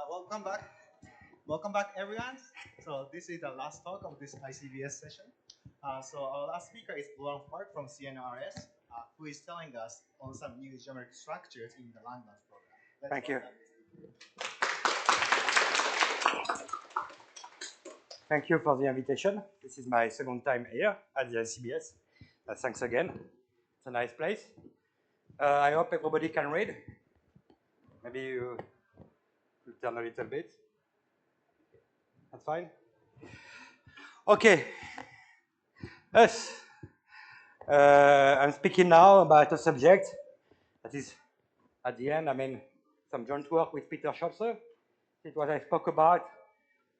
Welcome back. Welcome back, everyone. So this is the last talk of this ICBS session. So our last speaker is Laurent Fargues from CNRS, who is telling us on some new geometric structures in the Langlands program. Thank you. Thank you for the invitation. This is my second time here at the ICBS. Thanks again. It's a nice place. I hope everybody can read. Maybe you turn a little bit. That's fine. Okay. Yes. I'm speaking now about a subject that is, at the end, some joint work with Peter Scholze. It's what I spoke about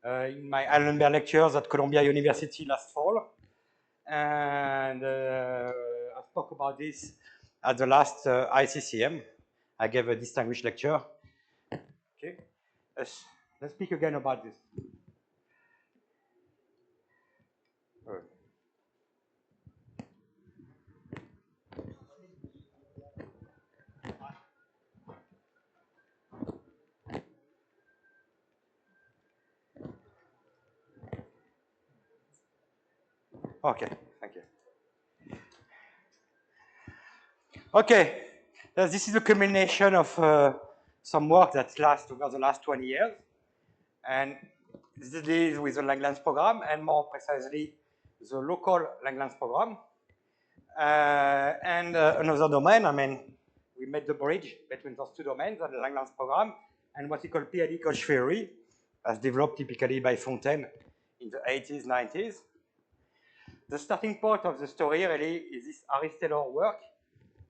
in my Allenberg lectures at Columbia University last fall. And I spoke about this at the last ICCM. I gave a distinguished lecture. Okay, let's speak again about this. Okay, thank you. Okay, this is a culmination of some work that lasts over the last 20 years. And this is with the Langlands program, and more precisely, the local Langlands program. And another domain, we made the bridge between those two domains, the Langlands program, and what we call PID coach theory, as developed typically by Fontaine in the 80s, 90s. The starting point of the story really is this Aristotle work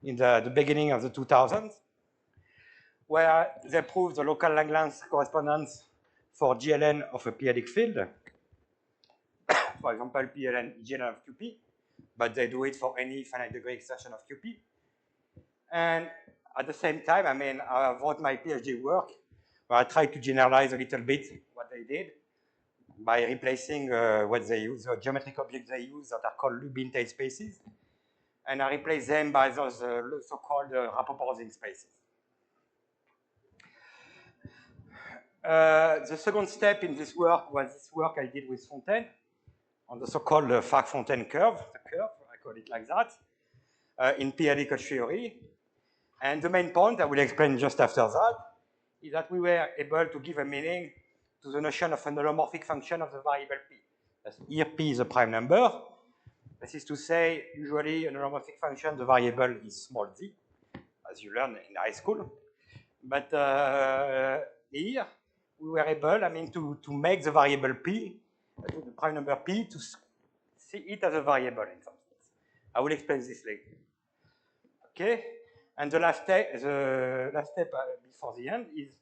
in the beginning of the 2000s, where they proved the local Langlands correspondence for GLN of a periodic field. For example, PLN GLN of QP, but they do it for any finite degree extension of QP. And at the same time, I wrote my PhD work where I tried to generalize a little bit what they did by replacing what they use, the geometric objects they use that are called Lubin-Tate spaces. And I replaced them by those so-called Rapoport-Zing spaces. The second step in this work was this work I did with Fontaine on the so-called Fargues-Fontaine curve, I call it like that, in PID coach theory. And the main point, I will explain just after that, is that we were able to give a meaning to the notion of an holomorphic function of the variable p. Here p is a prime number. This is to say, usually an holomorphic function, the variable is small z, as you learn in high school. But here, we were able, to make the variable p, the prime number p, to see it as a variable in some sense. I will explain this later. Okay, and the last step before the end is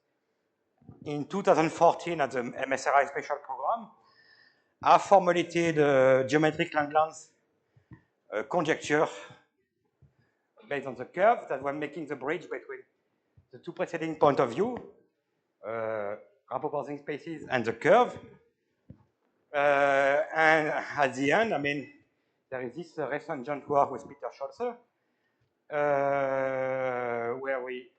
in 2014 at the MSRI special program, I formulated a geometric Langlands conjecture based on the curve that was making the bridge between the two preceding point of view, Rapoport-Zing spaces and the curve. And at the end, there is this recent joint work with Peter Scholze, where we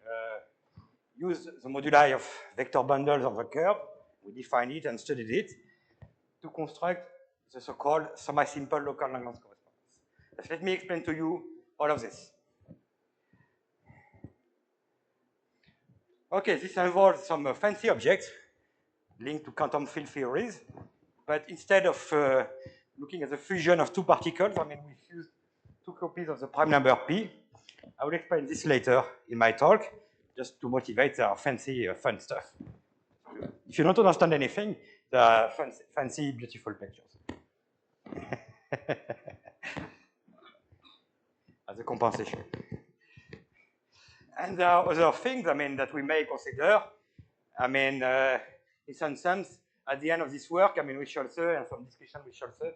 use the moduli of vector bundles of the curve. We defined it and studied it to construct the so-called semi-simple local Langlands correspondence. Let me explain to you all of this. Okay, this involves some fancy objects linked to quantum field theories, but instead of looking at the fusion of two particles, we fused two copies of the prime number p. I will explain this later in my talk, just to motivate our fancy, fun stuff. If you don't understand anything, there are fancy, beautiful pictures. As a compensation. And there are other things, that we may consider. In some sense, at the end of this work, with Scholze and some discussion with Scholze,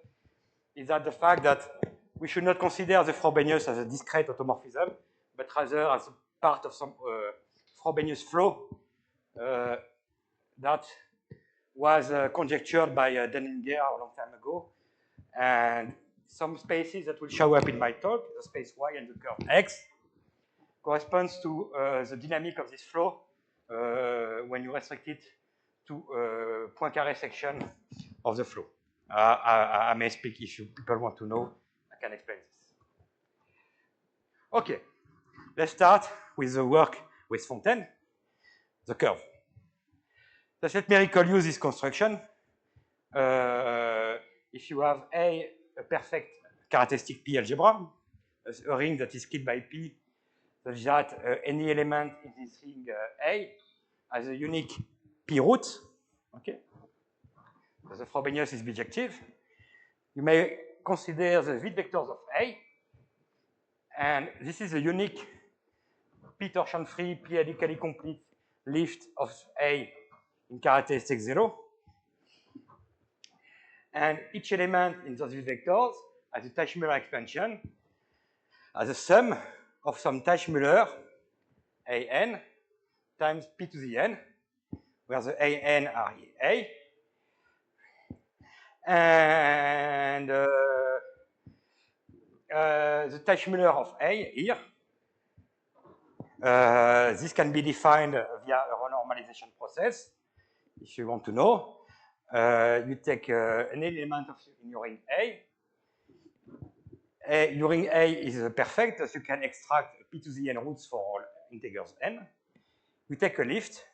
is that the fact that we should not consider the Frobenius as a discrete automorphism, but rather as a part of some Frobenius flow that was conjectured by Denninger a long time ago. And some spaces that will show up in my talk, the space Y and the curve X, corresponds to the dynamic of this flow when you restrict it to Poincaré section of the flow. I may speak if you people want to know. I can explain this. Okay, let's start with the work with Fontaine, the curve. Just let me recall you this construction. If you have a perfect characteristic P algebra, a ring that is split by P, such that any element in this ring A has a unique P root, okay? So the Frobenius is bijective. You may consider the V vectors of A, and this is a unique P torsion-free, periodically complete lift of A in characteristic 0. And each element in those V vectors has a Teichmüller expansion as a sum of some Teichmüller an times P to the n, where the an are A. And the Teichmüller of A here, this can be defined via a renormalization process, if you want to know. You take an element in your ring A. Your ring A is perfect, as you can extract P to the n roots for all integers n. You take a lift,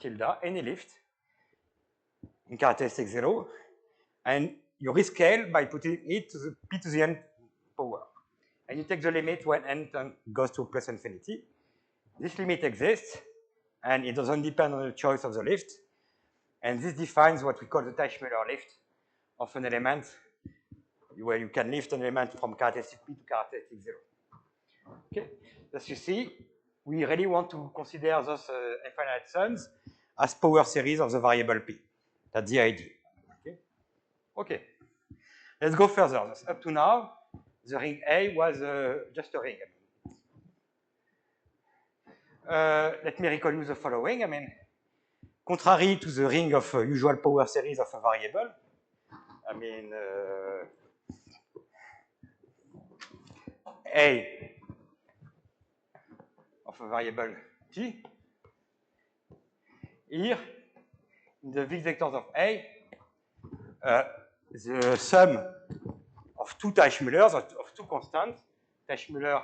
tilde, any lift, in characteristic 0, and you rescale by putting it to the P to the n power. And you take the limit when n goes to plus infinity. This limit exists, and it doesn't depend on the choice of the lift. And this defines what we call the Teichmüller lift of an element, where you can lift an element from characteristic P to characteristic 0. Okay, as you see, we really want to consider those infinite sums as power series of the variable P. That's the idea. Okay, okay. Let's go further. Up to now, the ring A was just a ring. Let me recall you the following. I mean, contrary to the ring of usual power series of a variable, I mean, A of a variable T, here, in the V vectors of A, the sum of two Teichmüllers, of two constants, Teichmüller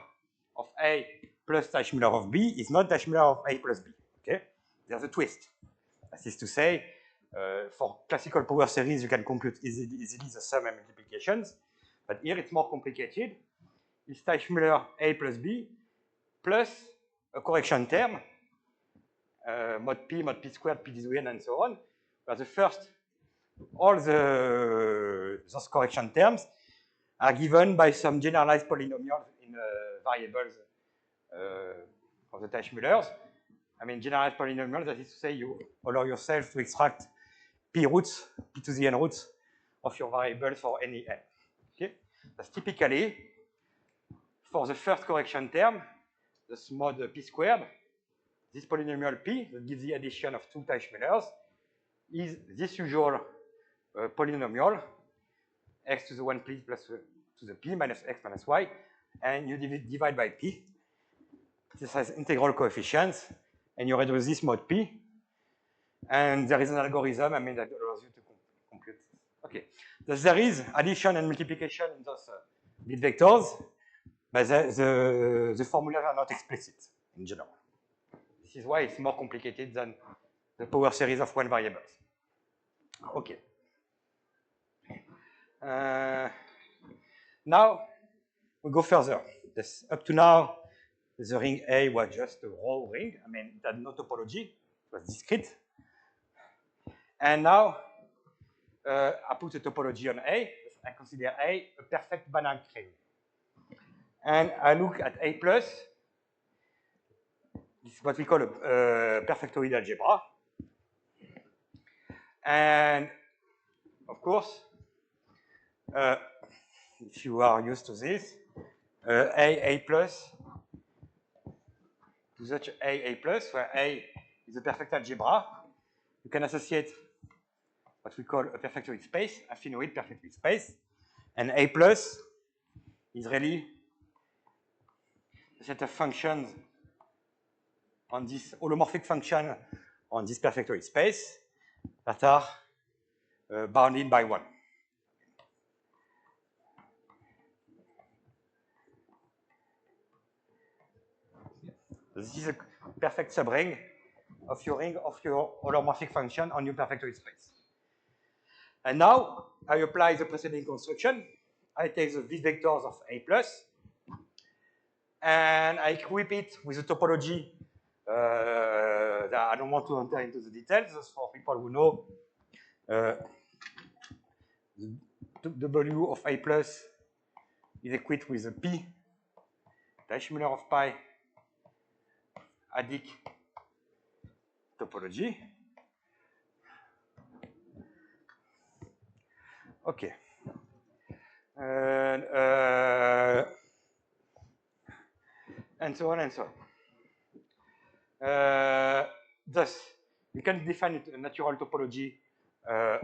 of A plus Teichmüller of B, is not Teichmüller of A plus B. Okay? There's a twist. That is to say, for classical power series, you can compute easily the sum and multiplications, but here it's more complicated. It's Teichmüller A plus B plus a correction term, mod P squared, P to the n, and so on, where the first, all those correction terms are given by some generalized polynomials in variables of the Teichmüllers. I mean, generalized polynomials, that is to say, you allow yourself to extract P roots, P to the n roots of your variables for any n. Okay? That's typically, for the first correction term, this mod P squared, this polynomial P that gives the addition of two Teichmüllers is this usual polynomial, x to the 1 p plus to the p minus x minus y, and you divide by p. This has integral coefficients, and you reduce this mod p, and there is an algorithm, I mean, that allows you to compute this. Okay, thus there is addition and multiplication in those bit vectors, but the formulas are not explicit in general. This is why it's more complicated than the power series of one variables. Okay. Now we go further. This, up to now, the ring A was just a raw ring. I mean, it had no topology. It was discrete. And now I put a topology on A. I consider A a perfect Banach ring. And I look at A plus. This is what we call a perfectoid algebra. And of course, if you are used to this, A plus, to such A plus, where A is a perfect algebra, you can associate what we call a perfectoid space, affinoid perfectoid space, and A plus is really a set of functions on this holomorphic function on this perfectoid space, that are bounded by 1. This is a perfect subring of your ring of your holomorphic function on your perfectory space. And now I apply the preceding construction. I take the these vectors of A plus, and I equip it with a topology that I don't want to enter into the details. Just for people who know, the W of A plus is equipped with a P dash Müller of pi adic topology. Okay. And so on and so on. Thus, we can define a natural topology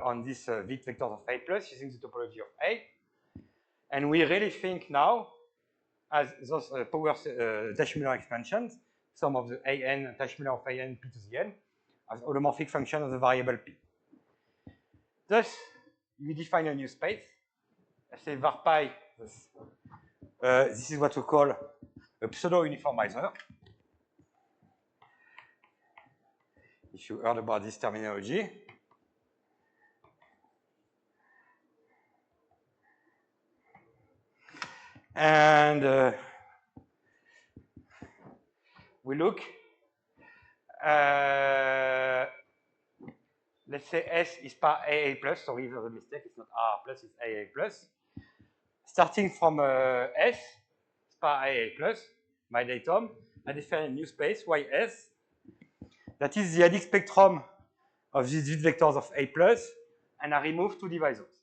on this Vit vectors of A plus using the topology of A. And we really think now as those power dash Müller expansions, some of the AN dash Müller of AN P to the N, as holomorphic function of the variable P. Thus, you define a new space. I say var pi, this is what we call a pseudo-uniformizer. If you heard about this terminology. And we look, let's say S is par AA plus, sorry, there's a mistake, it's not R plus, it's AA plus. Starting from S, par AA plus, my datum, I define a new space, YS, that is the adic spectrum of these vectors of A plus, and I remove two divisors,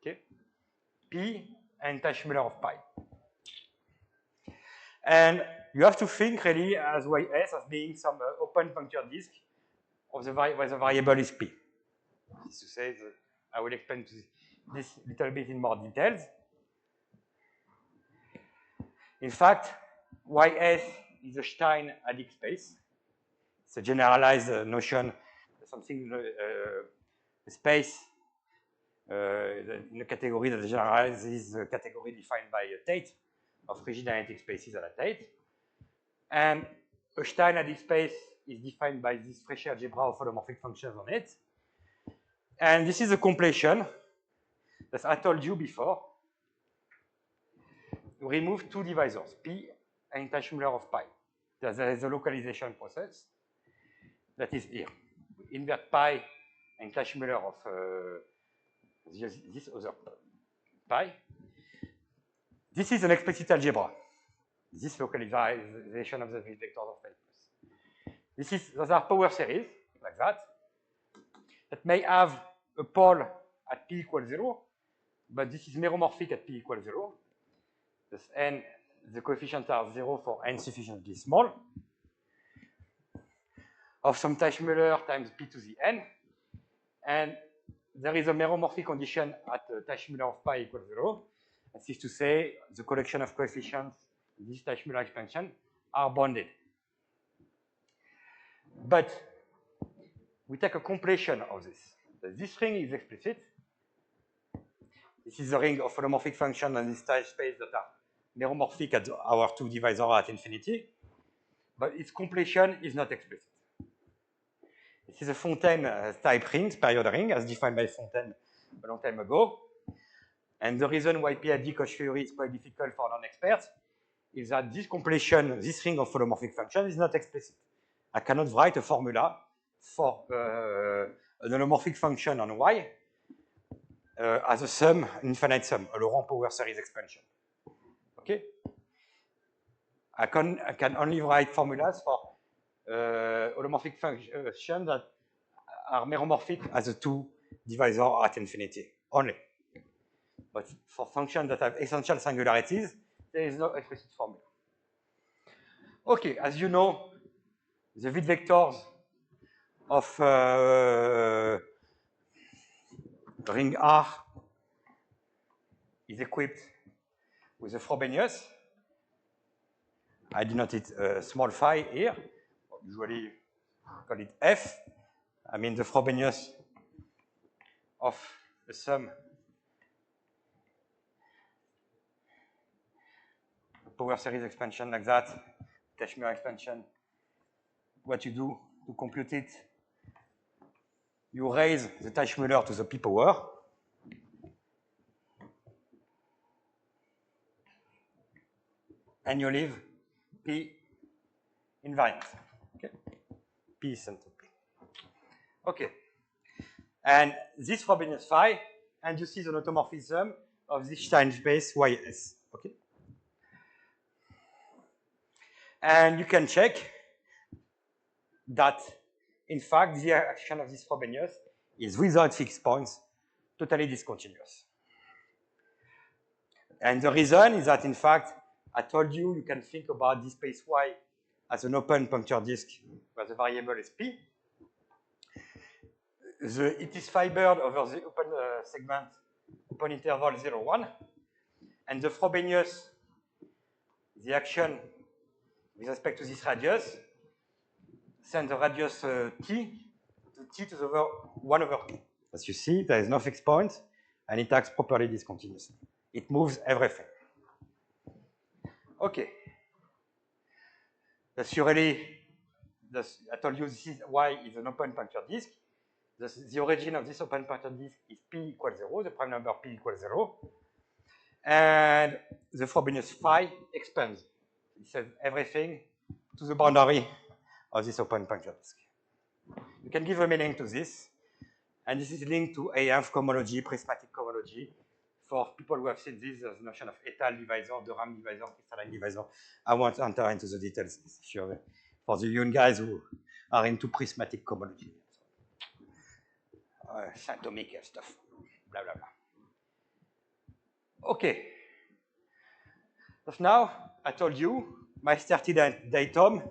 okay? P and dash Müller of pi. And you have to think really as YS as being some open puncture disk of the where the variable is P. This is to say, I will explain this little bit in more details. In fact, YS is a Stein adic space. It's a generalized notion, something, a space in a category that generalizes a category defined by a Tate of rigid analytic spaces at a Tate. And a Stein adic space is defined by this Fréchet algebra of holomorphic functions on it. And this is a completion that I told you before. You remove two divisors, P and dash Müller of pi. There is a localization process that is here. We invert pi and dash Müller of this other pi. This is an explicit algebra. This localization of the vectors of pi plus. Those are power series, like that may have a pole at p equals 0, but this is meromorphic at p equals 0. Thus n, the coefficients are 0 for n sufficiently small, of some dash Müller times p to the n, and there is a meromorphic condition at dash Müller of pi equals 0. That is to say, the collection of coefficients in this dash Müller expansion are bounded. But we take a completion of this. This ring is explicit. This is the ring of holomorphic function and this time space that are meromorphic at our two divisors at infinity. But its completion is not explicit. This is a Fontaine type ring, period ring, as defined by Fontaine a long time ago. And the reason why PID Koch theory is quite difficult for non-experts is that this completion, this ring of holomorphic function is not explicit. I cannot write a formula for an holomorphic function on Y as a sum, an infinite sum, a Laurent power series expansion. Okay? I can only write formulas for holomorphic functions that are meromorphic as a two divisor at infinity, only. But for functions that have essential singularities, there is no explicit formula. Okay, as you know, the Vit vectors of ring R is equipped with a Frobenius. I denote it small phi here. Usually call it F. I mean the Frobenius of the sum power series expansion like that, Kashmir expansion. What you do to compute it, you raise the Teichmüller to the p power. And you leave p invariant. Okay? P is entropy. Okay. And this Frobenius phi, and you see the automorphism of this time space Ys. Okay? And you can check that, in fact, the action of this Frobenius is without fixed points, totally discontinuous. And the reason is that, in fact, I told you you can think about this space Y as an open puncture disk where the variable is P. It is fibered over the open segment, open interval 0, 1. And the Frobenius, the action with respect to this radius, send the radius t to the 1 over 2. As you see, there is no fixed point, and it acts properly discontinuously. It moves everything. Okay. That's really, I told you this is Y is an open puncture disk. The origin of this open puncture disk is P equals 0, the prime number P equals 0. And the Frobenius phi expands. It says everything to the boundary of this open puncture disk. You can give a meaning to this. And this is linked to AF cohomology, prismatic cohomology. For people who have seen this, there's the notion of étal divisor, de Rham divisor, crystalline divisor. I won't enter into the details for the young guys who are into prismatic cohomology. Atomic stuff, blah, blah, blah. Okay. So now, I told you, my starting datum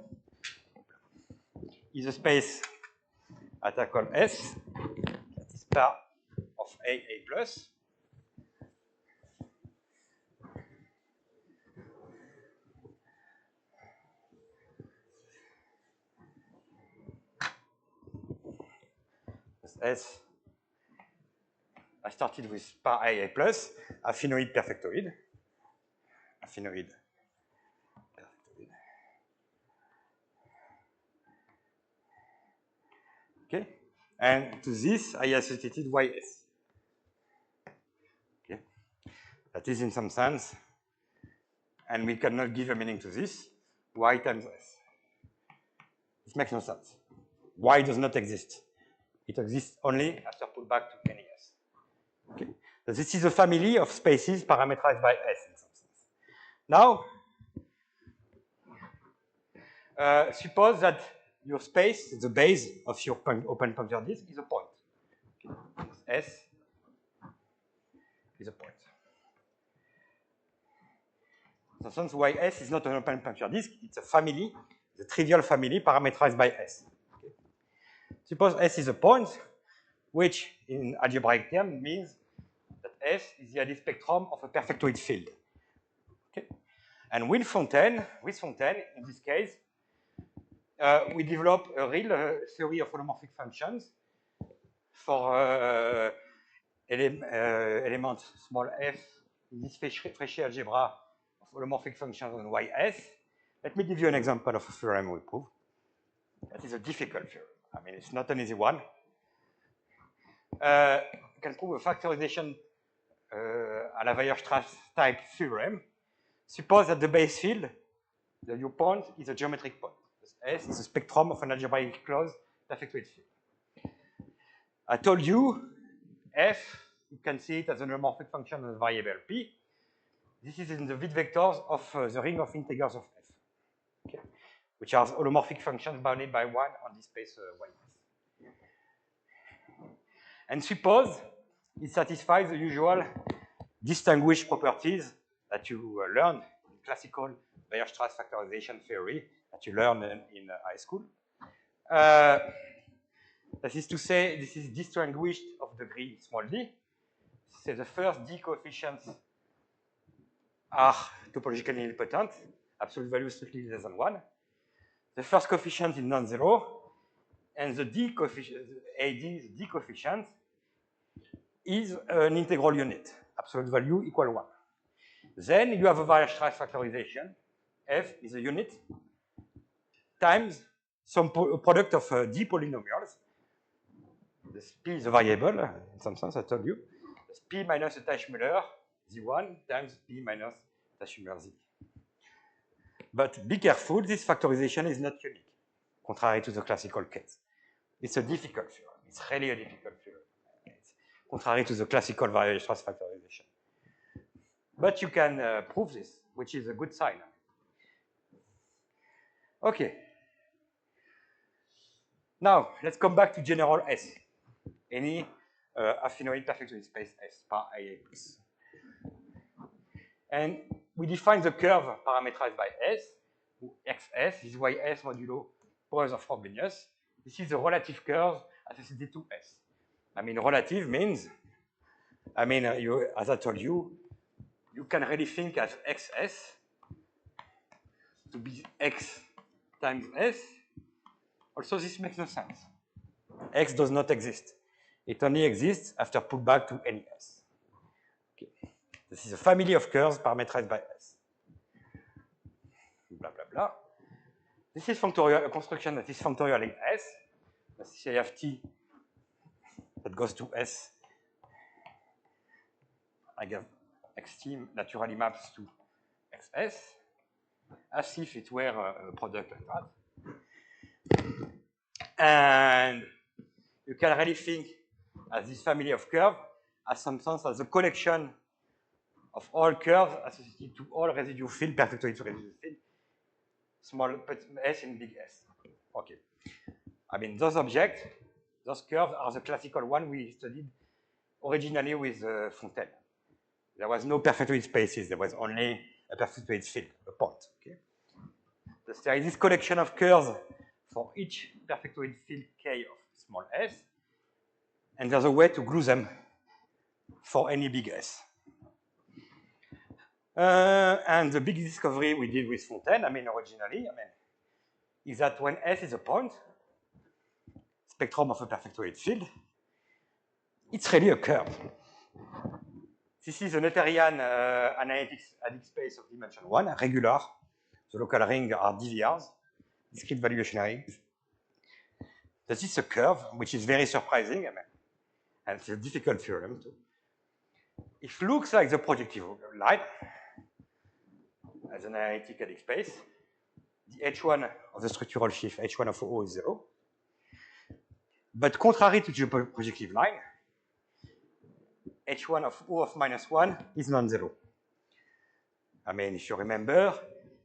is a space that I call S, that is part of A plus. S. I started with par A plus, affinoid perfectoid. Affinoid perfectoid. Okay, and to this I associated Ys. Okay, that is in some sense, and we cannot give a meaning to this. Y times S. This makes no sense. Y does not exist. It exists only after pullback to many years. Okay. So this is a family of spaces parameterized by S in some sense. Now, suppose that your space, the base of your open puncture disk, is a point. Okay. S is a point. So since Ys is not an open puncture disk, it's a family, the trivial family parameterized by S. Okay. Suppose S is a point, which in algebraic terms means that S is the ideal spectrum of a perfectoid field. Okay. And with Fontaine, in this case, we develop a real theory of holomorphic functions for element small f in this Fréchet algebra of holomorphic functions on Ys. Let me give you an example of a theorem we prove. That is a difficult theorem. I mean, it's not an easy one. You can prove a factorization à la Weierstrass type theorem. Suppose that the base field, the U point, is a geometric point. S is a spectrum of an algebraic closed perfectoid field. I told you f, you can see it as an holomorphic function of the variable p. This is in the Witt vectors of the ring of integers of f, okay, which are holomorphic functions bounded by 1 on this space Ys. And suppose it satisfies the usual distinguished properties that you learn in classical Weierstrass factorization theory that you learn in high school. That is to say, this is distinguished of degree small d. So the first d coefficients are topologically nilpotent, absolute value strictly less than 1. The first coefficient is non-zero, and the D coefficient, AD, the D coefficient, is an integral unit, absolute value equal 1. Then you have a Weierstrass factorization. F is a unit times some product of D polynomials. This P is a variable, in some sense, I told you. It's P minus a Teichmüller Z1 times P minus Teichmüller Z. But be careful, this factorization is not unique, contrary to the classical case. It's a difficult theorem. It's really a difficult theorem. It's contrary to the classical Weierstrass factorization. But you can prove this, which is a good sign. Okay. Now, let's come back to general S. Any affinoid perfectoid space S par IA plus. And we define the curve parameterized by S, XS, is YS modulo powers of Frobenius. This is the relative curve associated to S. I mean, relative means, as I told you, you can really think as XS to be X times S. Also, this makes no sense. X does not exist. It only exists after pullback to any S. Okay. This is a family of curves parameterized by S. Blah, blah, blah. This is functorial, a construction that is functorial in S. Let's say I have T that goes to S. I have Xt naturally maps to XS, as if it were a product like that. And you can really think as this family of curves as some sense as a collection of all curves associated to all residual field, perfectoid to residual field, small s and big S. Okay. I mean, those objects, those curves are the classical one we studied originally with Fontaine. There was no perfectoid spaces. There was only a perfectoid field, a point. Okay. So there is this collection of curves for each perfectoid field K of small s, and there's a way to glue them for any big S. And the big discovery we did with Fontaine, originally, is that when S is a point, spectrum of a perfectoid field, it's really a curve. This is a Noetherian analytic space of dimension 1, regular. The local rings are DVRs, discrete valuation rings. This is a curve, which is very surprising, and it's a difficult theorem too. It looks like the projective line as an analytic adic space. The H1 of the structural sheaf, H1 of O is 0. But contrary to the projective line, H1 of O of -1 is non-zero. If you remember,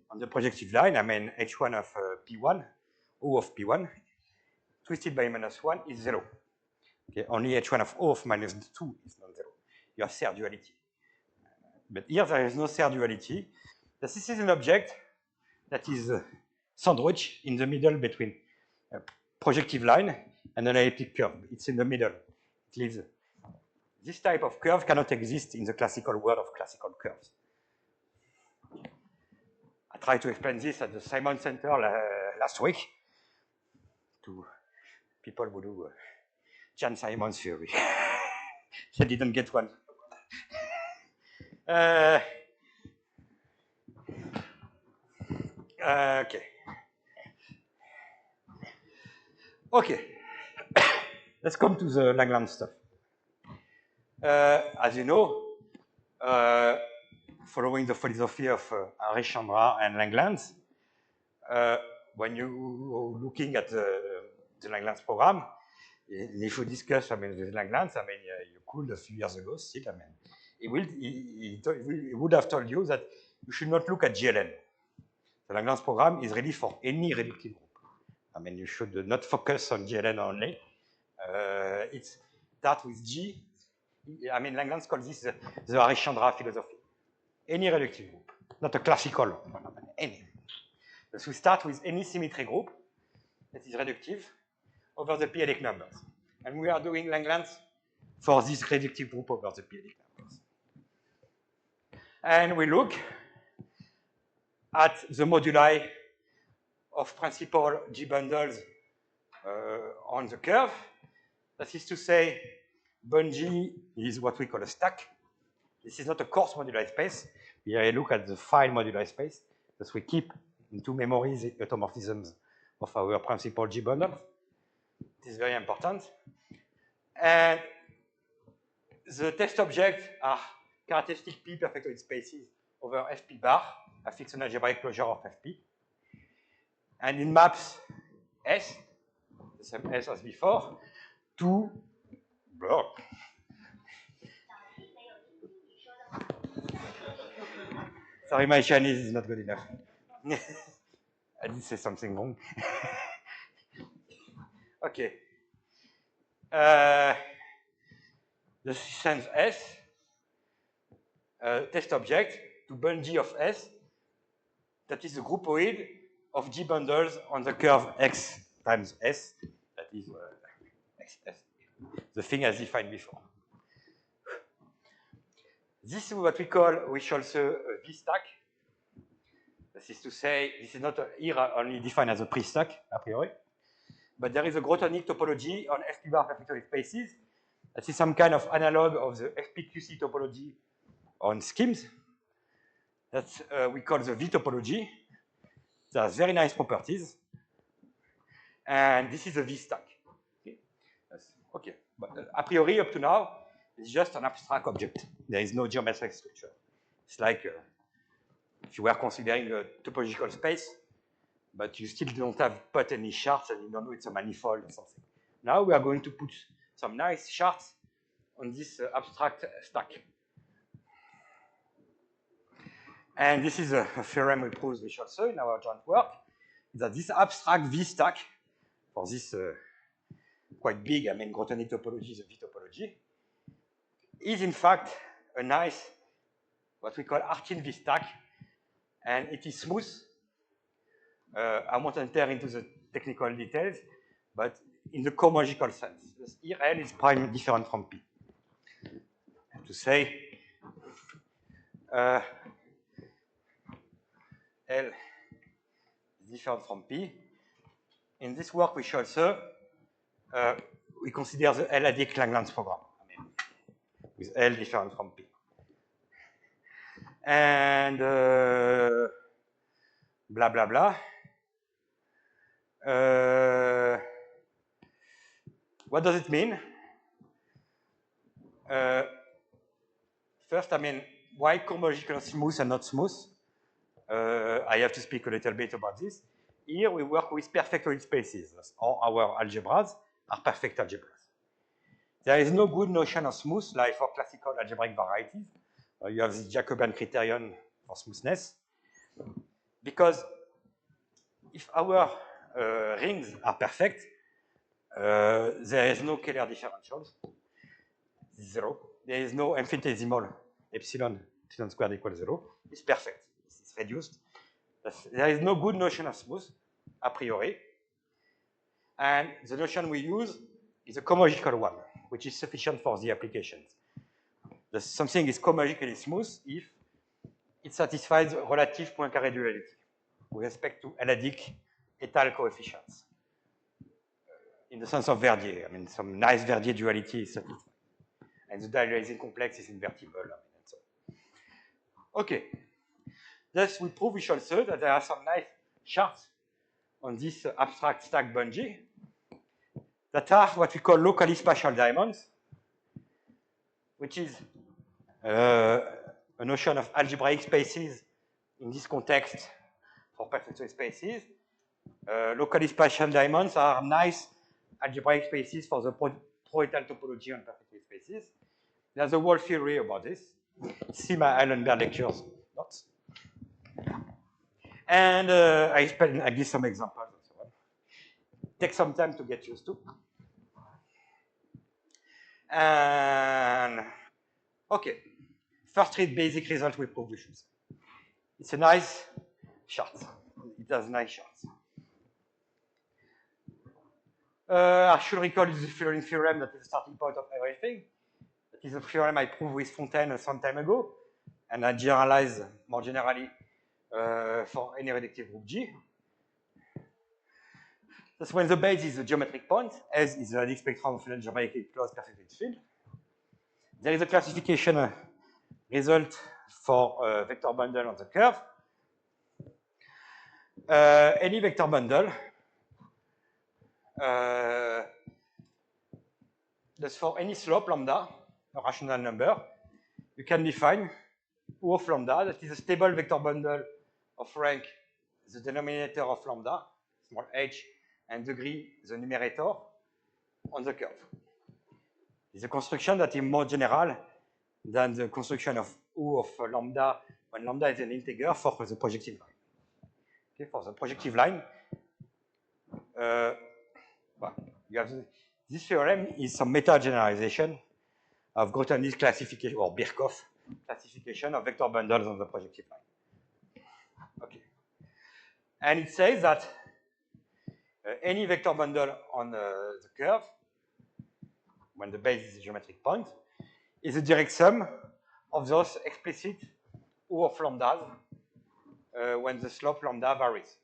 on the projective line, H1 of P1, O of P1, twisted by -1 is 0. Okay, only H1 of O of -2 is non-zero. You have Serre duality. But here there is no Serre duality. This is an object that is sandwiched in the middle between a projective line and an elliptic curve. It's in the middle. It leaves. This type of curve cannot exist in the classical world of classical curves. I tried to explain this at the Simon Center last week to people who do Jan Simon's theory. They didn't get one. Okay. Okay. Let's come to the Langlands stuff. As you know, following the philosophy of Henri Chandra and Langlands, when you're looking at the Langlands program, if you discuss, with Langlands, you could a few years ago still, he would have told you that you should not look at GLN. The Langlands program is ready for any reductive group. You should not focus on GLN only. It starts with G. Langlands calls this the Henri Chandra philosophy. Any reductive group, not a classical one, any. So we start with any symmetry group that is reductive over the p-adic numbers. And we are doing Langlands for this reductive group over the p-adic numbers. And we look at the moduli of principal G bundles on the curve. That is to say, bungee is what we call a stack. This is not a coarse moduli space. Here I look at the fine moduli space that we keep into memory the automorphisms of our principal G bundle. This is very important. And the test objects are characteristic P perfectoid spaces over FP bar. I fix an algebraic closure of FP. And it maps S, the same S as before, to block. Sorry, my Chinese is not good enough. I did say something wrong. Okay. The sends S, test object, to bungee of S, that is the groupoid of G bundles on the curve X times S, that is XS, the thing as defined before. This is what we call, we shall say, a V stack. This is to say, this is not here only defined as a pre-stack, a priori, but there is a Grotonic topology on FP bar perfectoid spaces. That is some kind of analog of the FPQC topology on schemes. That we call the V topology. It has very nice properties. And this is a V stack. Okay, okay. But a priori, up to now, it's just an abstract object. There is no geometric structure. It's like if you were considering a topological space, but you still don't have put any shards and you don't know it's a manifold or something. Now we are going to put some nice shards on this abstract stack. And this is a theorem we proved with Scholze in our joint work, that this abstract V stack, for this quite big, Grotonic topology, the V topology, is in fact a nice, what we call Artin V stack, and it is smooth. I won't enter into the technical details, but in the cohomological sense, here L is prime different from P. To say, L is different from P. In this work with Scholze, we consider the L-adic Langlands program, with L different from P. And blah, blah, blah. What does it mean? First, why cohomological smooth and not smooth? I have to speak a little bit about this. Here we work with perfectoid spaces. All our algebras are perfect algebras. There is no good notion of smooth like for classical algebraic varieties. You have the Jacobian criterion for smoothness. Because if our rings are perfect, there is no Keller differentials, 0. There is no infinitesimal epsilon squared equals 0. It's perfect. It's reduced. There is no good notion of smooth, a priori. And the notion we use is a cohomological one, which is sufficient for the applications. Something is cohomologically smooth if it satisfies relative Poincaré duality with respect to L-adic étal coefficients. In the sense of Verdier, some nice Verdier duality is satisfied. And the diagonalizing complex is invertible. And so on. Okay. Thus, we prove with Scholze that there are some nice shards on this abstract stack bungee that are what we call locally spatial diamonds, which is a notion of algebraic spaces in this context for perfectoid spaces. Locally spatial diamonds are nice algebraic spaces for the pro-étal topology on perfectoid spaces. There's a whole theory about this. See my Eilenberg lectures notes. And I give some examples and so on. Take some time to get used to. And okay, first read basic result we prove with Scholze. It's a nice chart. It has nice charts. I should recall the following theorem that is the starting point of everything. That is a theorem I proved with Fontaine some time ago, and I generalize more generally for any reductive group G. That's when the base is a geometric point, S is the Helix spectrum of an algebraically closed perfected field. There is a classification result for a vector bundle on the curve. Any vector bundle that's for any slope lambda, a rational number, you can define U of lambda, that is a stable vector bundle of rank, the denominator of lambda, small h, and degree, the numerator, on the curve. It's a construction that is more general than the construction of U of lambda when lambda is an integer for the projective line. Okay, for the projective line, you have this theorem is some meta generalization of Grothendieck's classification or Birkhoff classification of vector bundles on the projective line. Okay, and it says that any vector bundle on the curve, when the base is a geometric point, is a direct sum of those explicit U of lambdas when the slope lambda varies.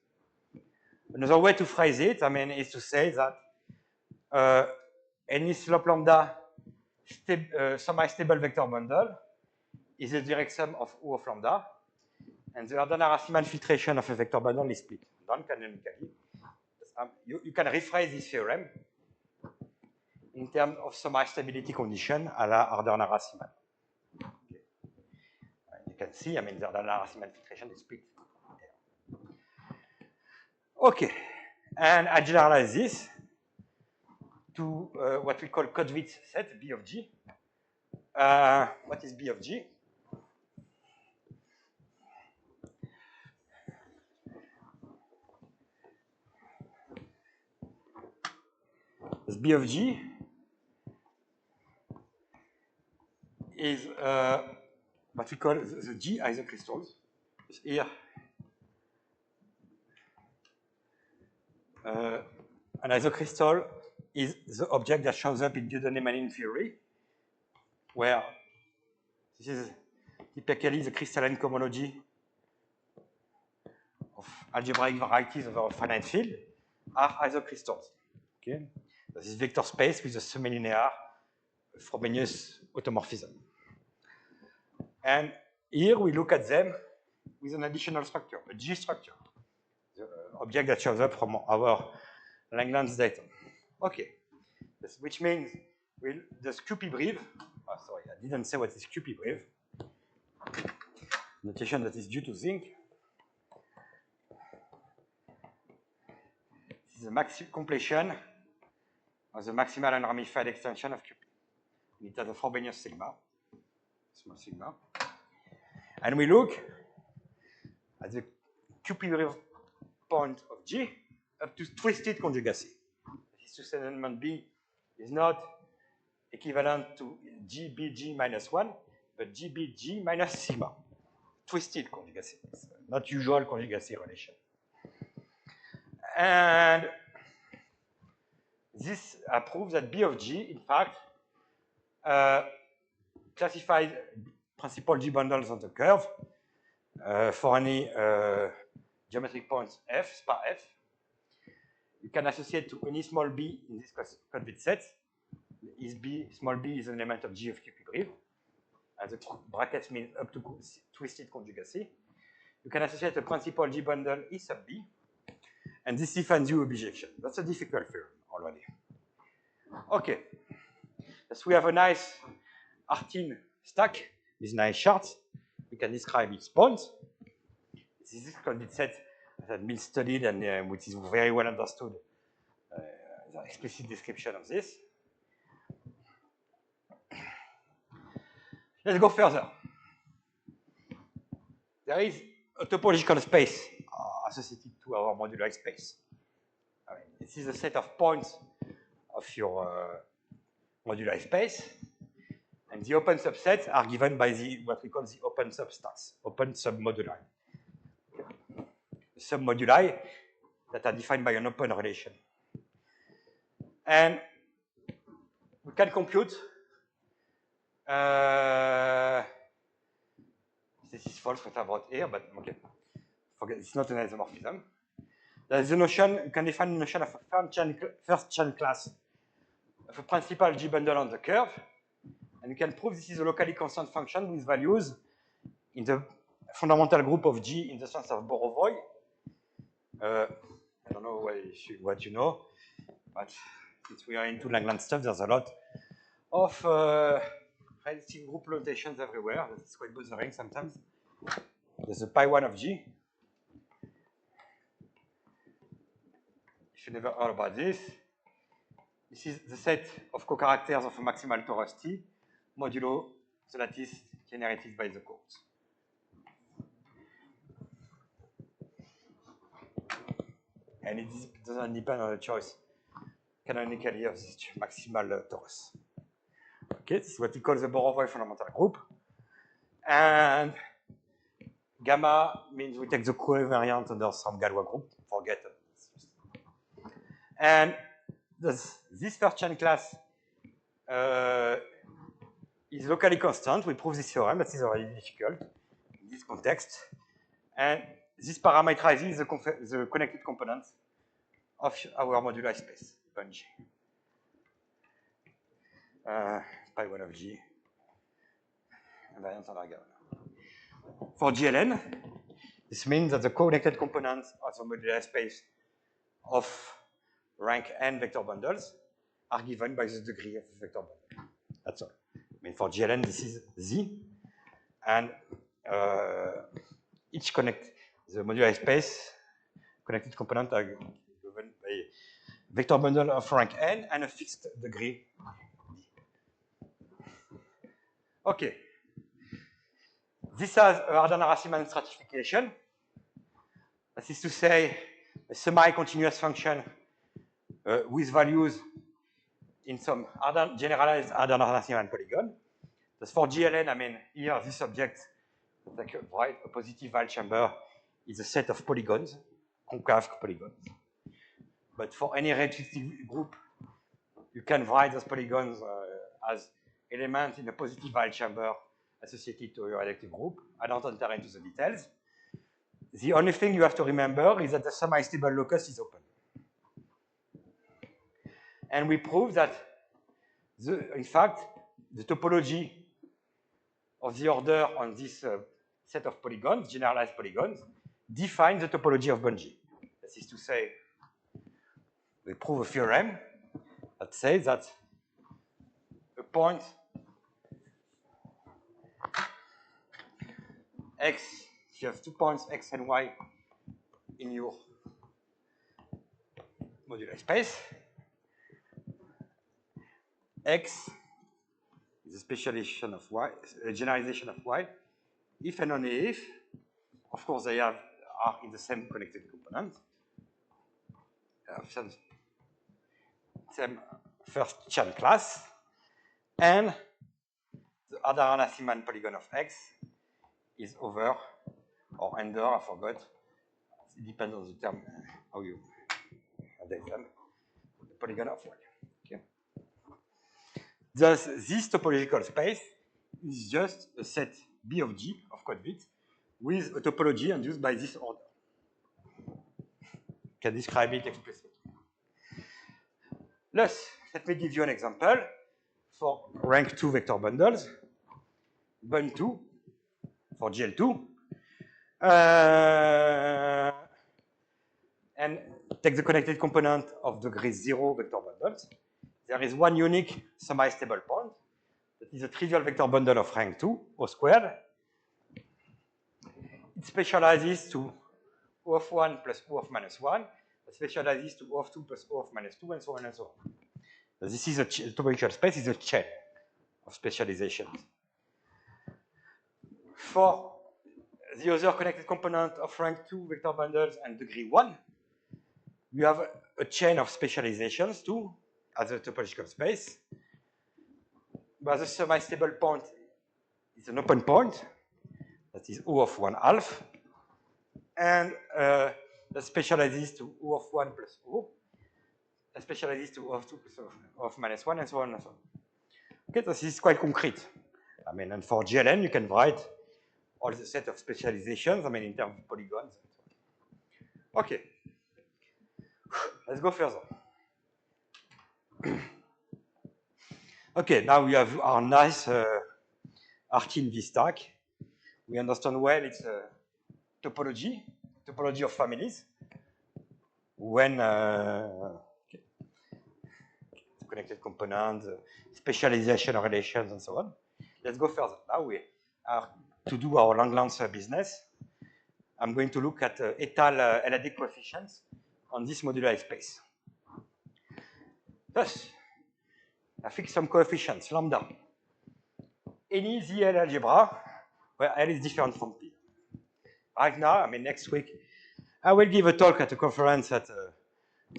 Another way to phrase it, I mean, is to say that any slope lambda semi-stable vector bundle is a direct sum of U of lambda, and the Jordan-Racine filtration of a vector bundle is split non-canonically. You can rephrase this theorem in terms of semi-stability condition à la Jordan-Racine. Okay. You can see, I mean, the Jordan-Racine filtration is split. Okay, and I generalize this to what we call Kottwitz set, B of G. What is B of G? This B of G is what we call the G isocrystals. Here, an isocrystal is the object that shows up in Dieudonné-Manning theory, where this is typically the crystalline cohomology of algebraic varieties over a finite field are isocrystals. Okay? This is vector space with a semi-linear Frobenius automorphism. And here we look at them with an additional structure, a G structure, the object that shows up from our Langlands data. Okay, which means the QP brief, sorry, I didn't say what is QP brief, notation that is due to zinc. This is the completion of the maximal and ramified extension of QP. It has a Frobenius sigma, small sigma. And we look at the QP point of G up to twisted conjugacy. This is to say that element B is not equivalent to GBG minus 1, but GBG minus sigma. Twisted conjugacy, it's not usual conjugacy relation. And this proves that B of G, in fact, classifies principal G bundles on the curve for any geometric points F, spa F. You can associate to any small b in this Kottwitz set. Is B, small b is an element of G of QP brief, and the brackets mean up to twisted conjugacy. You can associate a principal G bundle E sub B, and this defines U bijection. That's a difficult theorem already. Okay, so we have a nice Artin stack with nice charts. We can describe its points. This is Kottwitz set that has been studied and which is very well understood. The explicit description of this. Let's go further. There is a topological space associated to our moduli space. I mean, this is a set of points of your moduli space, and the open subsets are given by what we call the open substacks, open submoduli. Okay. Submoduli that are defined by an open relation. And we can compute this is false what I brought here, but okay. Forget it's not an isomorphism. There's a notion, you can define the notion of a first chain class of a principal G bundle on the curve. And you can prove this is a locally constant function with values in the fundamental group of G in the sense of Borovoy. I don't know what you know, but since we are into Langlands stuff, there's a lot of relative group notations everywhere. That's quite bothering sometimes. There's a pi1 of G. If you never heard about this, this is the set of co-characters of a maximal torus T modulo the lattice generated by the codes. And it doesn't depend on the choice canonically of this maximal torus. Okay, this is what we call the Borovoy fundamental group. And gamma means we take the covariant under some Galois group, forget it. And this first chain class is locally constant. We prove this theorem. That is already difficult in this context. And this parameterizes the connected components of our moduli space, G. Pi1 of G. Invariant under gamma. For GLN, this means that the connected components of the moduli space of rank n vector bundles are given by the degree of the vector bundle. That's all. I mean, for GLN, this is Z, and each the moduli space connected component are given by vector bundle of rank n and a fixed degree. Okay. This has a Hardan-Racine stratification. That is to say, a semi-continuous function with values in some generalized Hardan-Racine polygon. That's for GLN, I mean, here, this object, like a positive Weyl chamber, is a set of polygons, concave polygons. But for any reductive group, you can write those polygons as elements in a positive Weyl chamber associated to your electric group. I don't enter into the details. The only thing you have to remember is that the semi-stable locus is open. And we prove that, in fact, the topology of the order on this set of polygons, generalized polygons, defines the topology of Bungie. That is to say, we prove a theorem that says that a point x, if you have 2 points x and y in your modular space, x is a specialization of y, a generalization of y, if and only if, of course, they are in the same connected component, same first chain class, and the Hardan-Racine polygon of x is over or under, I forgot. It depends on the term, how you update them. The polygon of y. Okay. Thus, this topological space is just a set B of G of code bits with a topology induced by this order. You can describe it explicitly. Thus, let me give you an example for rank 2 vector bundles, bun2 for GL2, and take the connected component of degree 0 vector bundles. There is one unique semi-stable point that is a trivial vector bundle of rank 2, O squared. It specializes to O of 1 plus O of minus 1. It specializes to O of 2 plus O of minus 2, and so on and so on. So this is a topological space, is a chain of specializations. For the other connected component of rank 2 vector bundles and degree 1, you have a chain of specializations too, as a topological space. But the semi-stable point is an open point, that is O of 1 half, and that specializes to O of 1 plus O, that specializes to O of 2 plus O of minus 1, and so on and so on. Okay, so this is quite concrete. I mean, and for GLN, you can write all the set of specializations, I mean, in terms of polygons. Okay. Let's go further. Okay, now we have our nice RTNV stack. We understand well it's a topology of families. When connected components, specialization relations, and so on. Let's go further. Now we are to do our Langlands business. I'm going to look at étal LAD coefficients on this moduli space. Thus, I fix some coefficients, lambda. Any ZL algebra where L is different from P. Right now, I mean next week, I will give a talk at a conference at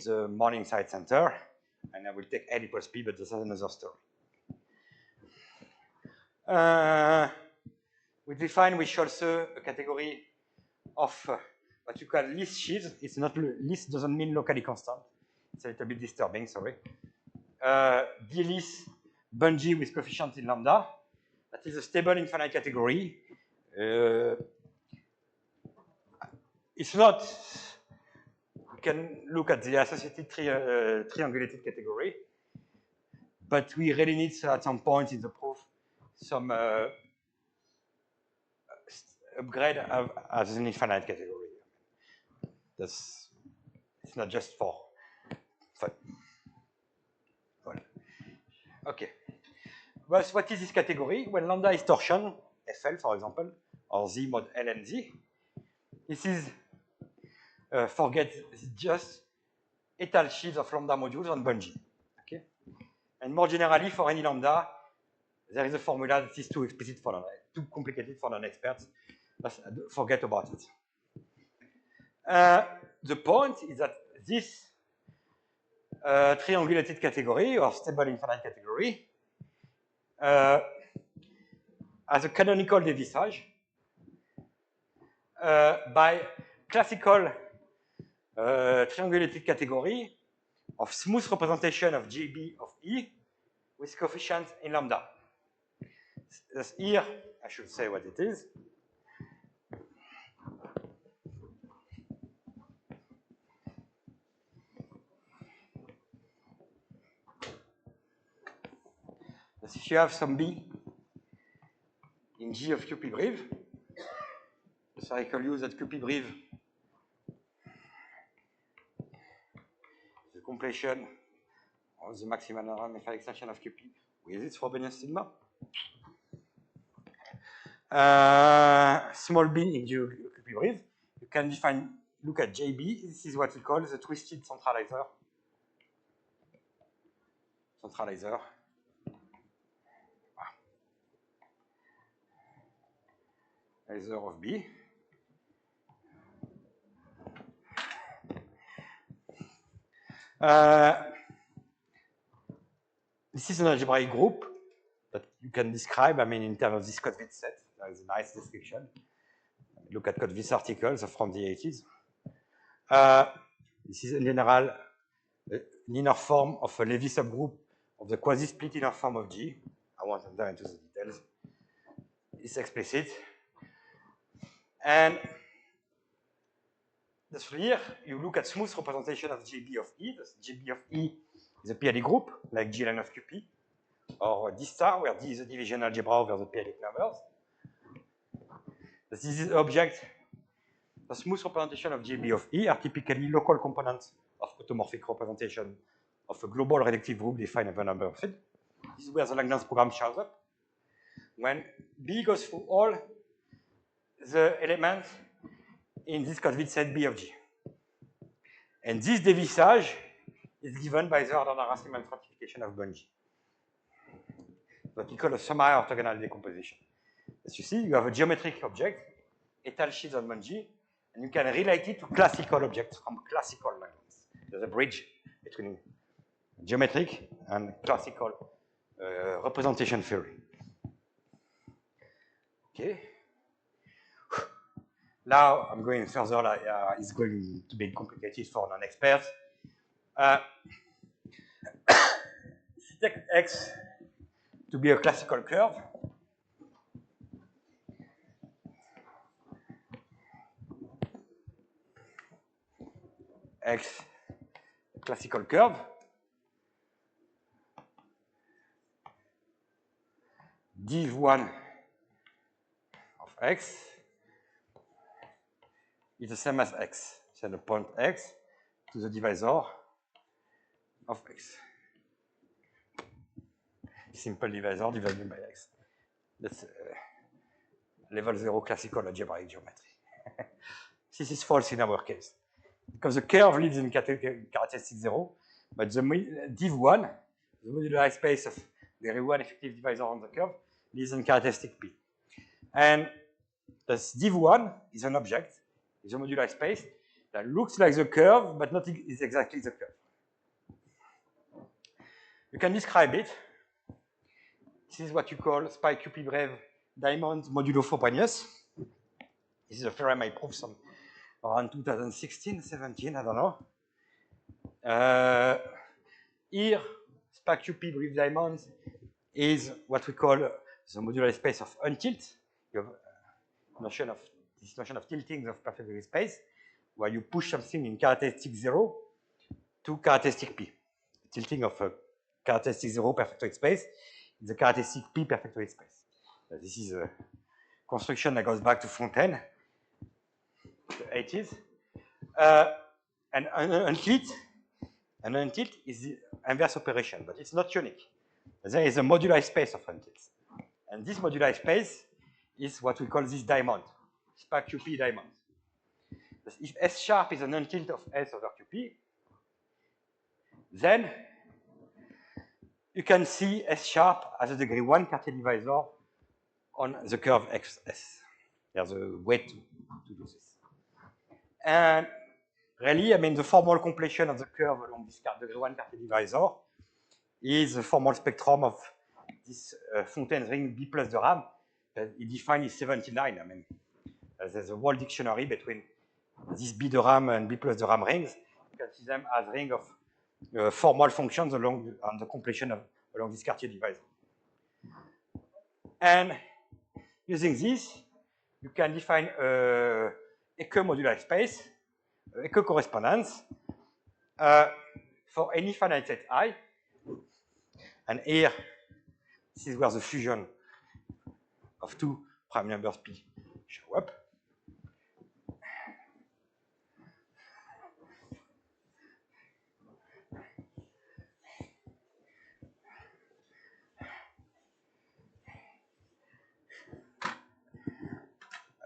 the Morningside Center, and I will take L equals P, but this is another story. We define with Scholze a category of what you call List sheaves. It's not list doesn't mean locally constant. It's a little bit disturbing, sorry. D-list bungee with coefficient in lambda. That is a stable infinite category. It's not, we can look at the associated triangulated category, but we really need at some point in the proof some upgrade as an infinite category. It's not just for fun. Okay. Well, what is this category? When lambda is torsion, FL for example, or Z mod L and Z, this is, forget just étal sheaves of lambda modules on bungee. Okay? And more generally, for any lambda, there is a formula that is too explicit for too complicated for non-experts. Forget about it. The point is that this triangulated category or stable infinite category has a canonical dévissage by classical triangulated category of smooth representation of JB of E with coefficients in lambda. Thus here, I should say what it is. Thus if you have some B in G of QP brief, the cycle use at QP brief, the completion of the maximum ramified extension of QP with its Frobenius sigma. Small b in QP brief, you can define, look at JB, this is what we call the twisted centralizer. Laser of B. This is an algebraic group that you can describe, I mean, in terms of this Kotvitz set. There is a nice description. Look at Kotvitz articles from the 80s. This is in general an inner form of a Levy subgroup of the quasi-split inner form of G. I won't enter into the details. It's explicit. And thus here, you look at smooth representation of GB of E. Thus GB of E is a PLE group, like GLN of QP, or D star, where D is a division algebra over the PLE numbers. Thus this is object. The smooth representation of GB of E are typically local components of automorphic representation of a global reductive group defined over a number of fields. This is where the Langlands program shows up. When B goes through all the elements in this Kotvitz set B of G. And this dévissage is given by the order-Riemann stratification of bungee. What we call a semi-orthogonal decomposition. As you see, you have a geometric object, étal sheaves on bungee, and you can relate it to classical objects from classical Langlands. There's a bridge between geometric and classical representation theory. Okay. Now I'm going further. It's going to be complicated for non-experts. Take X to be a classical curve. X classical curve. Div1 of x is the same as x. Send a point x to the divisor of x. Simple divisor divided by x. That's level 0 classical algebraic geometry. This is false in our case, because the curve lives in characteristic 0, but the div1, the moduli space of the one effective divisor on the curve, lives in characteristic P. And this div1 is an object, is a moduli space that looks like the curve, but not is exactly the curve. You can describe it. This is what you call spike QP breve diamond modulo Frobenius. This is a theorem I proved some around 2016, 17, I don't know. Here, spike QP breve diamond is what we call the modular space of untilt. You have this notion of tilting of perfect Fourier space, where you push something in characteristic 0 to characteristic P. Tilting of a characteristic 0 perfect Fourier space is a characteristic P perfect Fourier space. This is a construction that goes back to Fontaine, the 80s. And an untilt is the inverse operation, but it's not unique. There is a moduli space of untilts. And this moduli space is what we call this diamond, spike QP diamond. If S sharp is an untilt of S over QP, then you can see S sharp as a degree 1 Cartier divisor on the curve XS. There's a way to do this. And really, I mean, the formal completion of the curve along this degree 1 Cartier divisor is the formal spectrum of this Fontaine ring B plus de Ram. It defined is 79. I mean, there's a whole dictionary between these B de Ram and B plus de Ram rings. You can see them as ring of formal functions along on the completion of along this Cartier divisor. And using this, you can define Ecke modular space, Ecke correspondence for any finite set I. And here, this is where the fusion of two prime numbers P show up.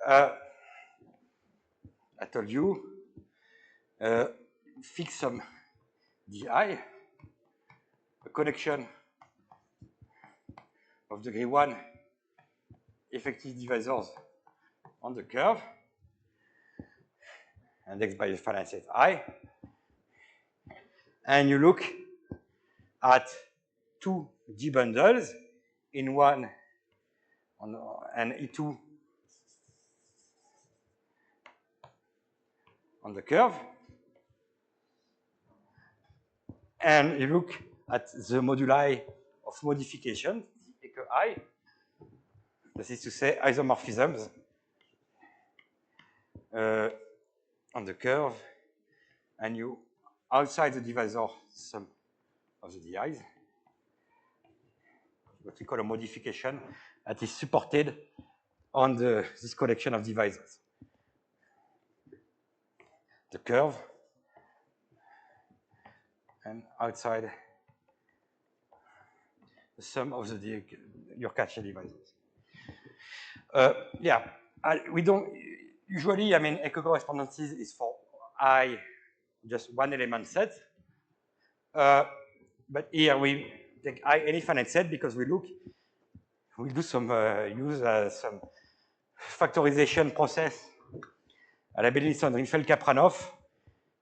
I told you, fix some di, a connection of degree 1 effective divisors on the curve, indexed by the finite set I, and you look at two D bundles in one and E2 on the curve, and you look at the moduli of modification, the Ecke I, that is to say isomorphisms on the curve, and you outside the divisor sum of the di's, what we call a modification that is supported on this collection of divisors. The curve and outside the sum of your Cartier divisors. Yeah, we don't usually. I mean, Ecke correspondences is for I, just one element set. But here we take I any finite set because we do some use some factorization process à la Benedictson-Riemann-Kapranov.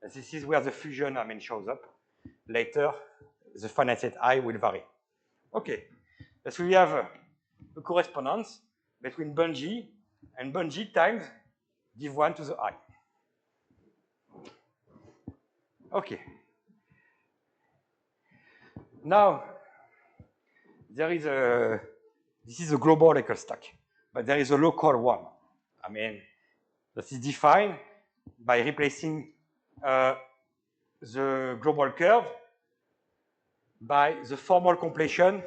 This is where the fusion, I mean, shows up. Later, the finite set I will vary. Okay, so we have a correspondence between Bungie and Bungie times div1 to the I. Okay. Now, this is a global Ecke stack, but there is a local one. I mean, that is defined by replacing the global curve by the formal completion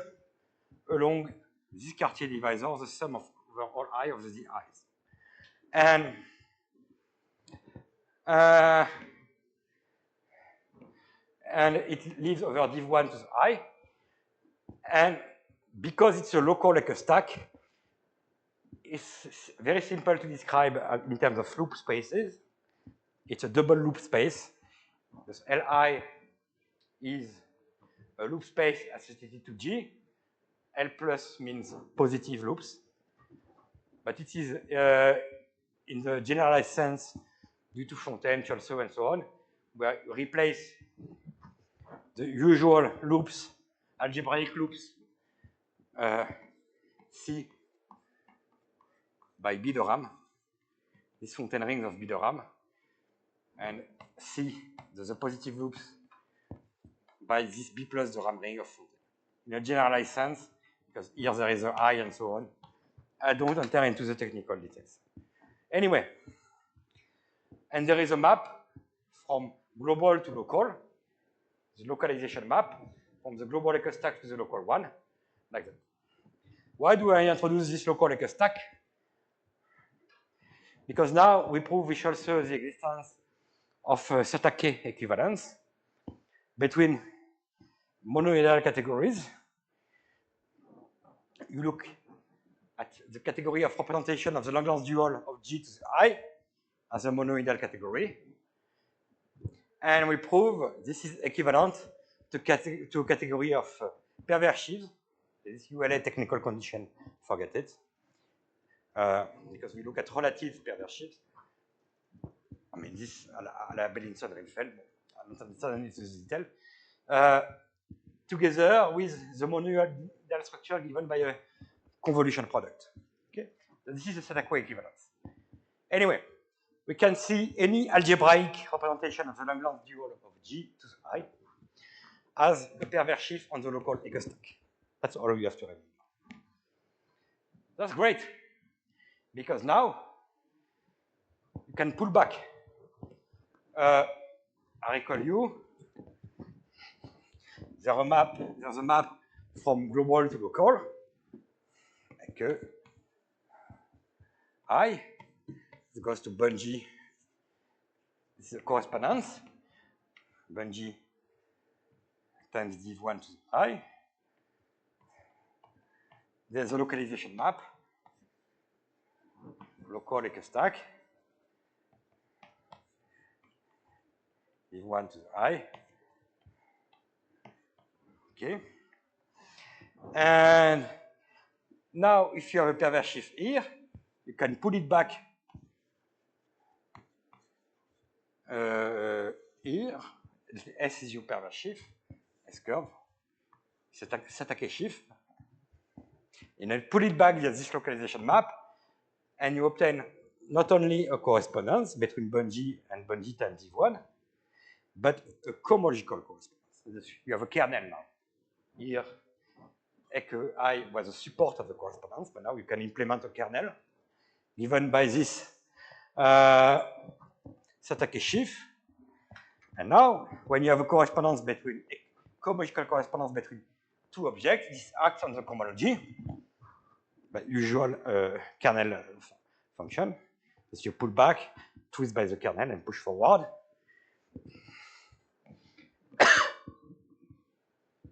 along this Cartier divisor, the sum of over all I of the i's. And it leaves over div1 to the I. And because it's a local like a stack, it's very simple to describe in terms of loop spaces. It's a double loop space. Because Li is a loop space associated to G. L plus means positive loops. But it is in the generalized sense due to Fontaine, Scholze, and so on, where you replace the usual loops, algebraic loops, C by B de RAM, these Fontaine rings of B de RAM, and C, the positive loops, by this B plus the RAM ring of Fontaine. In a generalized sense, because here there is a I and so on. I don't enter into the technical details. Anyway, and there is a map from global to local, the localization map, from the global echo stack to the local one, like that. Why do I introduce this local echo stack? Because now we prove with Scholze the existence of theta k equivalence between monoidal categories. You look at the category of representation of the Langlands dual of G to the I as a monoidal category. And we prove this is equivalent to a category of perverse sheaves. This ULA technical condition, forget it. Because we look at relative perverse sheaves. I mean, this, à la Bellinson-Reinfeldt, I'm not understanding this detail. Together with the monoidal structure given by a convolution product. Okay? So this is a theta co-equivalence. Anyway, we can see any algebraic representation of the Langlands dual of G to the I as a perverse sheaf on the local echo stack. That's all you have to remember. That's great, because now you can pull back. I recall you. There's a map from global to local. Like I. It goes to Bungie. This is a correspondence. Bungie times div1 to the I. There's a localization map. Local echo stack. Div1 to the I. Okay. And now, if you have a perverse sheaf here, you can put it back here. S is your perverse sheaf, S curve. Theta k sheaf. And then put it back via this localization map, and you obtain not only a correspondence between Bungie and Bungie times div1, but a cohomological correspondence. You have a kernel now. Here, Echo I was a support of the correspondence, but now you can implement a kernel given by this theta k sheaf. And now, when you have a correspondence between cohomological correspondence between two objects, this acts on the cohomology, by usual kernel function. So you pull back, twist by the kernel, and push forward.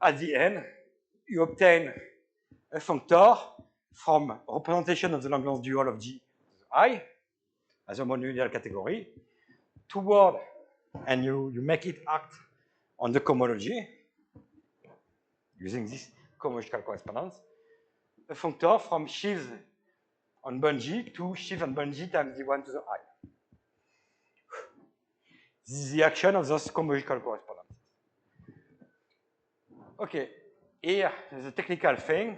At the end, you obtain a functor from representation of the Langlands dual of G to the I as a monoidal category toward, and you make it act on the cohomology using this cohomological correspondence. A functor from sheaves on Bungie to sheaves on Bungie times d1 to the I. This is the action of those cohomological correspondences. Okay, here the technical thing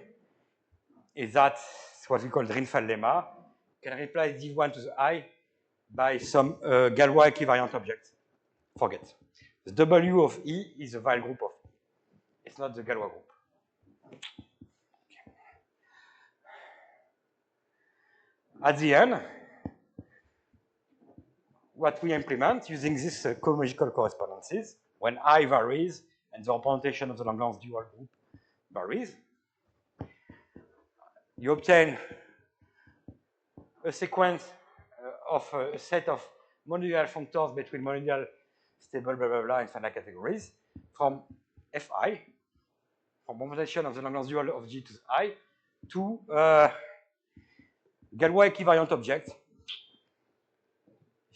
is that it's what we call Reinfeldt lemma. You can replace d1 to the I by some Galois equivariant object. Forget. The W of E is the Weil group of E. It's not the Galois group. At the end, what we implement using these cohomological correspondences when I varies and the representation of the Langlands dual group varies, you obtain a sequence of a set of modular functors between modular stable, blah, blah, blah, and finite categories from Fi, from representation of the Langlands dual of G to I, to Galois equivariant object.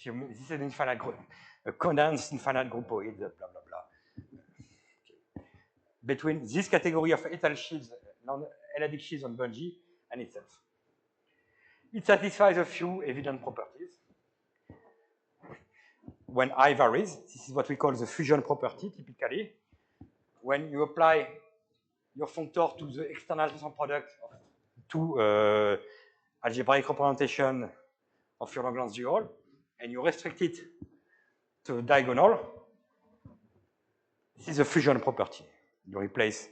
This is an infinite group, a condensed infinite groupoid, blah, blah, blah. Okay. Between this category of étale sheaves, non-elladic sheaves on Bungie, and itself. It satisfies a few evident properties. When I varies, this is what we call the fusion property, typically. When you apply your functor to the external transform product of two algebraic representation of your Langlands dual, and you restrict it to a diagonal, this is a fusion property. You replace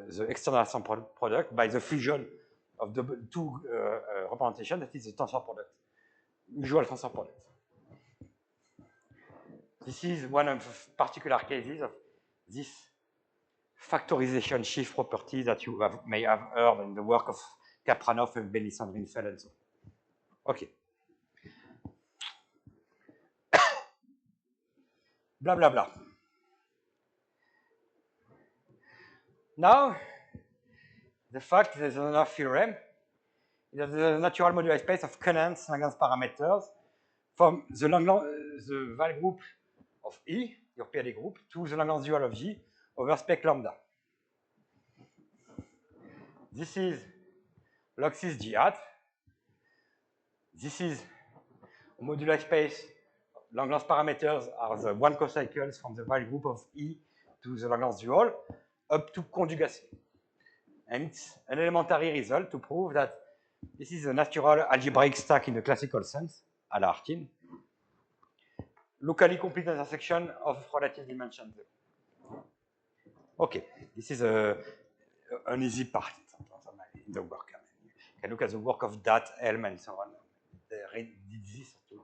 the external transform product by the fusion of the two representations, that is the transfer product, usual transfer product. This is one of the particular cases of this factorization shift property that you may have heard in the work of Kapranov and Benison-Rinfeld and so on. Okay. Blah, blah, blah. Now, the fact there's another theorem is that the natural moduli space of condensed Langlands parameters from the Val group of E, your PLA group, to the Langlands dual of G over spec lambda. This is log 6 G hat. This is a moduli space. Langlands parameters are the one cocycles from the Val group of E to the Langlands dual up to conjugacy. And it's an elementary result to prove that this is a natural algebraic stack in the classical sense, a la Artin, locally complete intersection of relative dimension 0. Okay, this is an easy part in the work. You can look at the work of Dat, Helm, and so on. They did this too.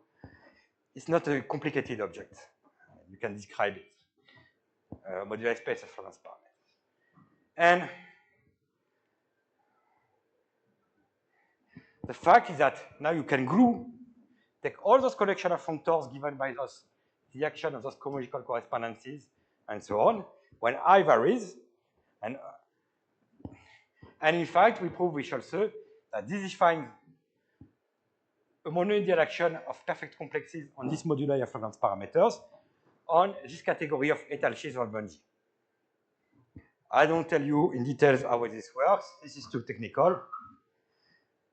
It's not a complicated object. You can describe it. Moduli space of Langlands parameters. And the fact is that now you can take all those collection of functors given by the action of those cohomological correspondences and so on, when I varies, and in fact, we prove with Scholze that this defines a monoideal action of perfect complexes on this moduli of Langlands parameters on this category of étale sheaves of Bungie. I don't tell you in details how this works. This is too technical.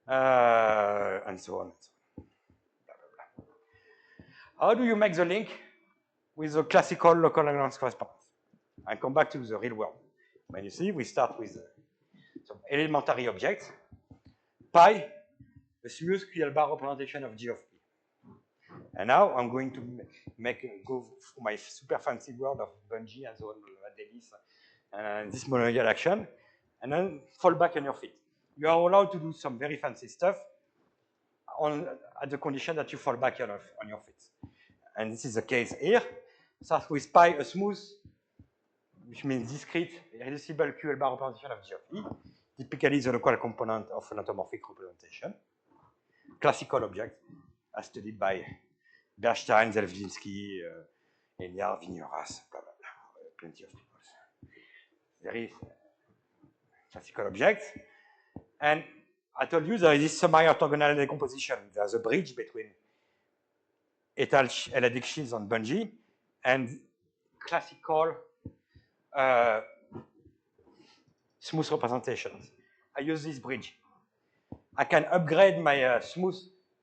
And so on. Blah, blah, blah. How do you make the link with the classical local Langlands correspondence? I come back to the real world. When you see, we start with some elementary objects. Pi, a smooth Q-bar representation of G of P. And now I'm going to go through my super fancy world of Bungie and so on, Delis, and this monoideal action, and then fall back on your feet. You are allowed to do some very fancy stuff at the condition that you fall back on your feet. And this is the case here. Start with pi, a smooth, which means discrete, irreducible QL-bar representation of G of E, typically the local component of an automorphic representation. Classical object, as studied by Bernstein, Zelewski, Eliard, Vigneras, blah, blah, blah, plenty of people. Very classical object. And I told you there is this semi-orthogonal decomposition. There's a bridge between étale elladic sheaves on Bungie and classical smooth representations. I use this bridge. I can upgrade my smooth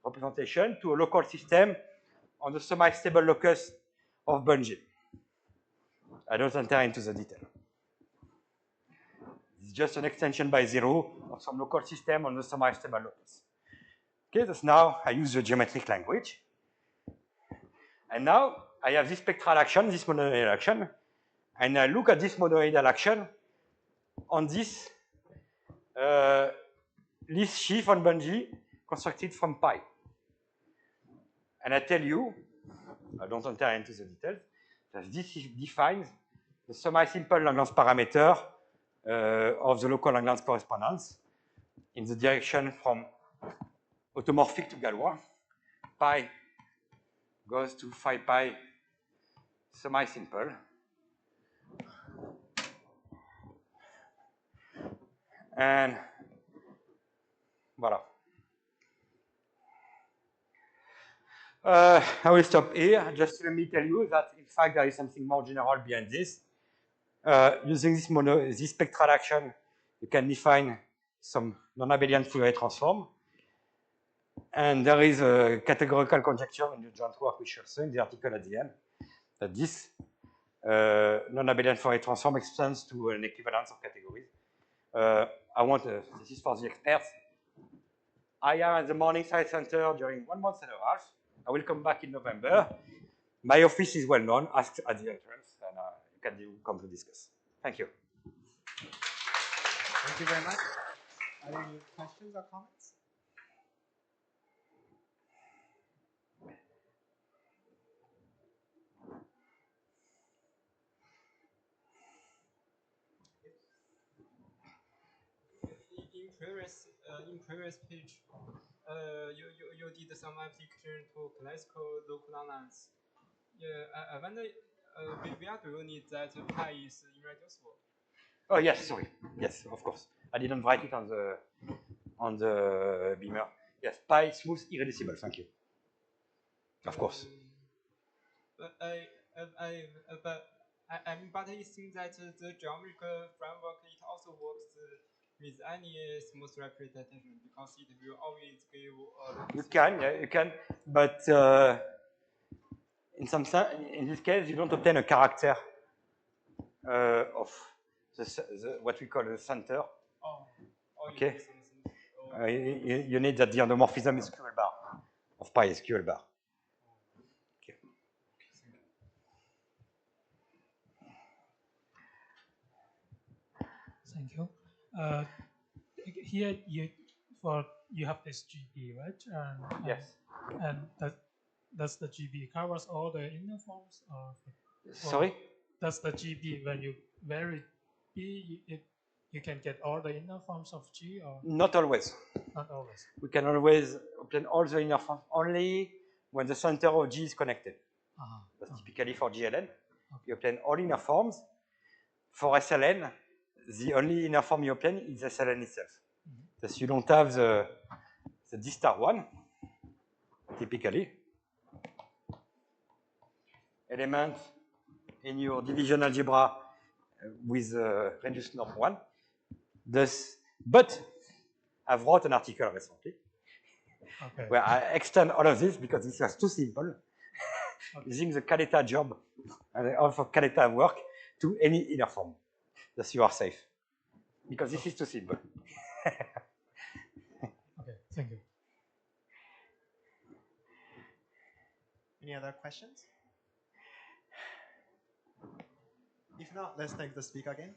representation to a local system on the semi-stable locus of Bungie. I don't enter into the detail. It's just an extension by 0 of some local system on the semi-stable locus. Okay, so now I use the geometric language. And now I have this spectral action, this monoidal action, and I look at this monoidal action on this List sheaf on Bungie constructed from pi. And I tell you, I don't enter into the details, This defines the semi-simple Langlands parameter of the local Langlands correspondence in the direction from automorphic to Galois. Pi goes to phi pi semi-simple. And voilà. I will stop here. Just let me tell you that, in fact, there is something more general behind this. Using this spectral action, you can define some non-abelian Fourier transform. And there is a categorical conjecture in the joint work with Scholze in the article at the end that this non-abelian Fourier transform extends to an equivalence of categories. This is for the experts. I am at the Morningside Center during 1 month and a half. I will come back in November. My office is well known. Ask at the entrance, and you can come to discuss. Thank you. Thank you very much. Are there any questions or comments? In previous page, you did some application to classical local Langlands. Yeah, I wonder where do you need that pi is irreducible? Oh yes, sorry. Yes, of course. I didn't write it on the beamer. Yes, pi smooth irreducible. Thank you. Of course. But it seems that the geometrical framework it also works with any smooth representation because it will always give. You can, but in this case, you don't obtain a character of what we call the center. Okay. You need that the endomorphism is QL bar of pi is QL bar. Okay. Thank you. Here you have this GB, right? Yes. And does the GB covers all the inner forms? Sorry? Does the GB, when you vary B, you can get all the inner forms of G? Or not always. Not always. We can always obtain all the inner forms only when the center of G is connected. That's typically for GLN. Okay. You obtain all inner forms. For SLN, the only inner form you obtain is SLN itself. Because you don't have the D star one, typically. Element in your division algebra with reduced norm 1. But I've wrote an article recently where I extend all of this because this was too simple, using the Caleta job and also Caleta work to any inner form. Thus you are safe. Because this is too simple. Okay, thank you. Any other questions? If not, let's thank the speaker again.